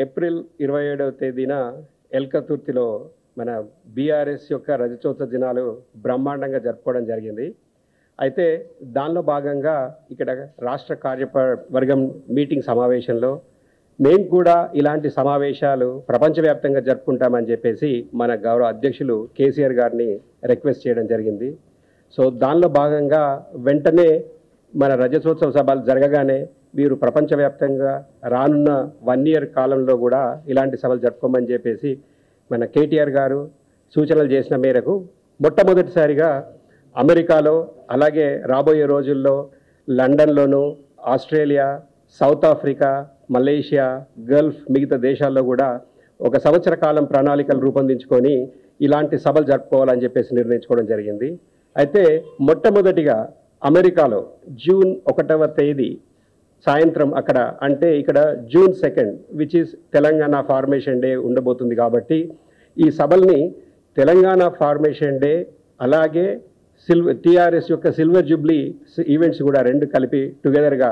April 27వ తేదీన ఎల్కతుర్తిలో మన BRS యొక్క రజతోత్సవ దినాలు బ్రహ్మాండంగా జరుపుకోవడం జరిగింది. అయితే దానిలో భాగంగా ఇక్కడ రాష్ట్ర కార్యవర్గం మీటింగ్ సమావేశంలో మేము కూడా ఇలాంటి సమావేశాలు ప్రపంచవ్యాప్తంగా జరుపుకుంటామని చెప్పేసి మన గౌరవ అధ్యక్షులు కేసీఆర్ గారిని రిక్వెస్ట్ చేయడం జరిగింది. సో దానిలో భాగంగా వెంటనే మన రజతోత్సవ సభలు జరగగానే మీరు ప్రపంచవ్యాప్తంగా రానున్న 1 year కాలంలో కూడా ఇలాంటి సభలు జరుపుకోమని చెప్పేసి మన కేటీఆర్ గారు సూచనలు చేసిన మేరకు మొట్టమొదటిసారిగా అమెరికాలో, అలాగే రాబోయే రోజుల్లో లండన్లోను, Australia, south Africa, Malaysia, gulf మిగతా దేశాల్లో కూడా 1 సంవత్సర కాలం ప్రణాళికలు రూపొందించుకొని ఇలాంటి సభలు జరుపుకోవాలని చెప్పేసి నిర్ణయించుకోవడం జరిగింది. అయితే మొట్టమొదటిగా అమెరికాలో జూన్ 1వ తేదీ సాయంత్రం అక్కడ, అంటే ఇక్కడ June 2 which is Telangana formation day ఉండబోతుంది. కాబట్టి ఈ సభల్ని తెలంగాణ ఫార్మేషన్ డే అలాగే టీఆర్ఎస్ యొక్క సిల్వర్ జూబ్లీ ఈవెంట్స్ కూడా 2 కలిపి టుగెదర్గా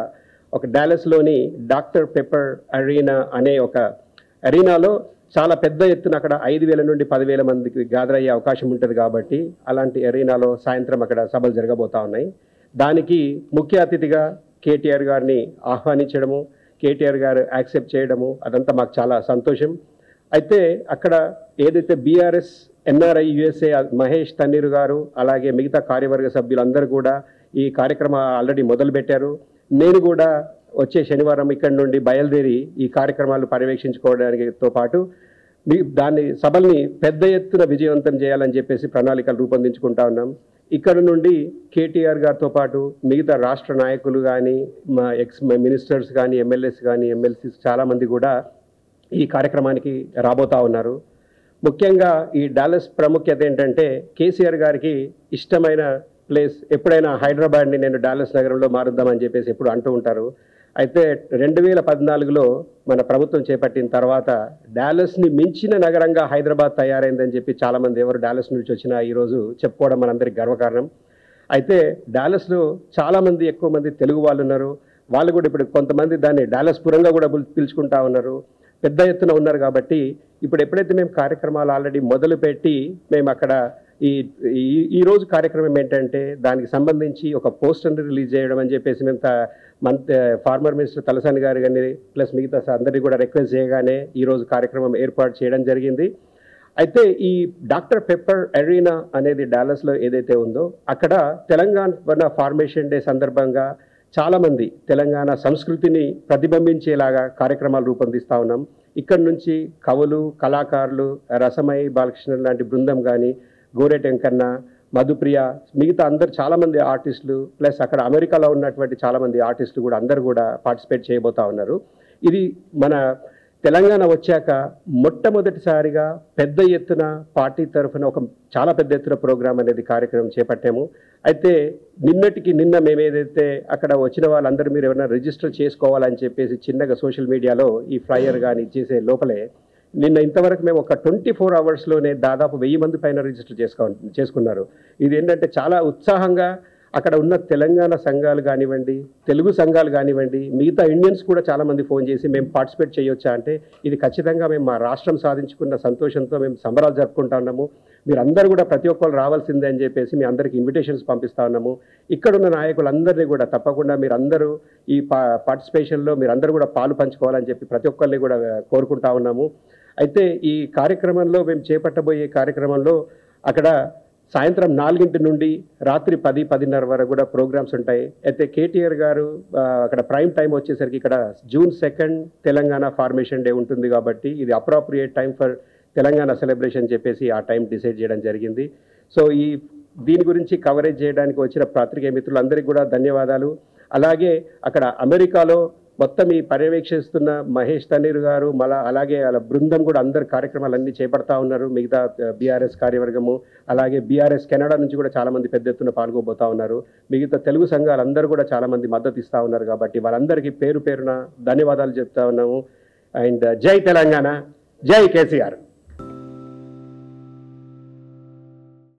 ఒక డాలస్లోని డాక్టర్ పెప్పర్ అరీనా అనే ఒక అరీనాలో చాలా పెద్ద ఎత్తున అక్కడ 5,000 నుండి 10,000 మందికి గ్యాదర్ అయ్యే అవకాశం ఉంటుంది. కాబట్టి అలాంటి అరీనాలో సాయంత్రం అక్కడ సభలు జరగబోతా ఉన్నాయి. దానికి ముఖ్య అతిథిగా కేటీఆర్ గారిని ఆహ్వానించడము, కేటీఆర్ గారు యాక్సెప్ట్ చేయడము, అదంతా మాకు చాలా సంతోషం. అయితే అక్కడ ఏదైతే BRS NRI USA Mahesh Tanneeru గారు అలాగే మిగతా కార్యవర్గ సభ్యులందరూ కూడా ఈ కార్యక్రమం ఆల్రెడీ మొదలుపెట్టారు. నేను కూడా వచ్చే శనివారం ఇక్కడి నుండి బయలుదేరి ఈ కార్యక్రమాలు పర్యవేక్షించుకోవడానితో పాటు దాన్ని సభల్ని పెద్ద ఎత్తున విజయవంతం చేయాలని చెప్పేసి ప్రణాళికలు రూపొందించుకుంటా ఉన్నాం. ఇక్కడ నుండి కేటీఆర్ గారితో పాటు మిగతా రాష్ట్ర నాయకులు కానీ, మా మినిస్టర్స్ కానీ, ఎమ్మెల్యేస్ కానీ, ఎమ్మెల్సీస్ చాలామంది కూడా ఈ కార్యక్రమానికి రాబోతా ఉన్నారు. ముఖ్యంగా ఈ డాలస్ ప్రాముఖ్యత ఏంటంటే కేసీఆర్ గారికి ఇష్టమైన ప్లేస్. ఎప్పుడైనా హైదరాబాద్ని నేను డాలస్ నగరంలో మారుద్దామని చెప్పేసి ఎప్పుడు అంటూ ఉంటారు. అయితే 2014లో మన ప్రభుత్వం చేపట్టిన తర్వాత డాలస్ని మించిన నగరంగా హైదరాబాద్ తయారైందని చెప్పి చాలామంది ఎవరు డాలస్ నుంచి వచ్చినా ఈరోజు చెప్పుకోవడం మనందరికి గర్వకారణం. అయితే డాలస్లో చాలామంది, ఎక్కువ మంది తెలుగు వాళ్ళు ఉన్నారు. వాళ్ళు కూడా ఇప్పుడు కొంతమంది దాన్ని డాలస్ పురంగా కూడా పిలుచుకుంటా ఉన్నారు, పెద్ద ఎత్తున ఉన్నారు. కాబట్టి ఇప్పుడు ఎప్పుడైతే మేము కార్యక్రమాలు ఆల్రెడీ మొదలుపెట్టి మేము అక్కడ ఈరోజు కార్యక్రమం ఏంటంటే దానికి సంబంధించి ఒక పోస్టర్ని రిలీజ్ చేయడం అని చెప్పేసి మేము ఫార్మర్ మినిస్టర్ తలసాని గారు కానీ ప్లస్ మిగతా అందరినీ కూడా రిక్వెస్ట్ చేయగానే ఈరోజు కార్యక్రమం ఏర్పాటు చేయడం జరిగింది. అయితే ఈ డాక్టర్ పెప్పర్ అరీనా అనేది డాలస్లో ఏదైతే ఉందో అక్కడ తెలంగాణ ఫార్మేషన్ డే సందర్భంగా చాలామంది తెలంగాణ సంస్కృతిని ప్రతిబింబించేలాగా కార్యక్రమాలు రూపొందిస్తూ ఉన్నాం. ఇక్కడి నుంచి కవులు, కళాకారులు, రసమై బాలకృష్ణ లాంటి బృందం కానీ, గోరెట్ వెంకన్న, మధుప్రియ, మిగతా అందరు చాలామంది ఆర్టిస్టులు ప్లస్ అక్కడ అమెరికాలో ఉన్నటువంటి చాలామంది ఆర్టిస్టులు కూడా అందరు కూడా పార్టిసిపేట్ చేయబోతా ఉన్నారు. ఇది మన తెలంగాణ వచ్చాక మొట్టమొదటిసారిగా పెద్ద ఎత్తున పార్టీ తరఫున ఒక చాలా పెద్ద ఎత్తున ప్రోగ్రాం అనేది కార్యక్రమం చేపట్టాము. అయితే నిన్న మేము ఏదైతే అక్కడ వచ్చిన వాళ్ళందరూ మీరు ఏమైనా రిజిస్టర్ చేసుకోవాలని చెప్పేసి చిన్నగా సోషల్ మీడియాలో ఈ ఫ్లైయర్ కానీ చేసే లోపలే నిన్న ఇంతవరకు మేము ఒక 24 hours దాదాపు 1000 మంది పైన రిజిస్టర్ చేసుకున్నారు. ఇది ఏంటంటే చాలా ఉత్సాహంగా అక్కడ ఉన్న తెలంగాణ సంఘాలు కానివ్వండి, తెలుగు సంఘాలు కానివ్వండి, మిగతా ఇండియన్స్ కూడా చాలామంది ఫోన్ చేసి మేము పార్టిసిపేట్ చేయొచ్చా అంటే ఇది ఖచ్చితంగా మేము మా రాష్ట్రం సాధించుకున్న సంతోషంతో మేము సంబరాలు జరుపుకుంటా ఉన్నాము. మీరందరూ కూడా ప్రతి ఒక్కరు రావాల్సిందే అని చెప్పేసి మీ అందరికీ ఇన్విటేషన్స్ పంపిస్తా ఉన్నాము. ఇక్కడున్న నాయకులందరినీ కూడా తప్పకుండా మీరందరూ ఈ పార్టిసిపేషన్లో మీరందరూ కూడా పాలు పంచుకోవాలని చెప్పి ప్రతి ఒక్కరిని కూడా కోరుకుంటా ఉన్నాము. అయితే ఈ కార్యక్రమంలో మేము చేపట్టబోయే కార్యక్రమంలో అక్కడ సాయంత్రం 4 నుండి రాత్రి 10-10:30 వరకు కూడా ప్రోగ్రామ్స్ ఉంటాయి. అయితే కేటీఆర్ గారు అక్కడ ప్రైమ్ టైం వచ్చేసరికి ఇక్కడ జూన్ 2 తెలంగాణ ఫార్మేషన్ డే ఉంటుంది. కాబట్టి ఇది appropriate time for Telangana celebration చెప్పేసి ఆ టైం డిసైడ్ చేయడం జరిగింది. సో దీని గురించి కవరేజ్ చేయడానికి వచ్చిన పత్రికా మిత్రులందరికీ కూడా ధన్యవాదాలు. అలాగే అక్కడ అమెరికాలో మొత్తం ఈ పర్యవేక్షిస్తున్న మహేష్ తన్నీరు గారు అలాగే వాళ్ళ బృందం కూడా అందరు కార్యక్రమాలన్నీ చేపడతా ఉన్నారు. మిగతా బీఆర్ఎస్ కార్యవర్గము అలాగే బీఆర్ఎస్ కెనడా నుంచి కూడా చాలామంది పెద్ద ఎత్తున పాల్గొబోతా ఉన్నారు. మిగతా తెలుగు సంఘాలు అందరూ కూడా చాలామంది మద్దతు ఇస్తూ ఉన్నారు. కాబట్టి వాళ్ళందరికీ పేరున ధన్యవాదాలు చెప్తా ఉన్నాము. అండ్ జై తెలంగాణ, జై కేసీఆర్.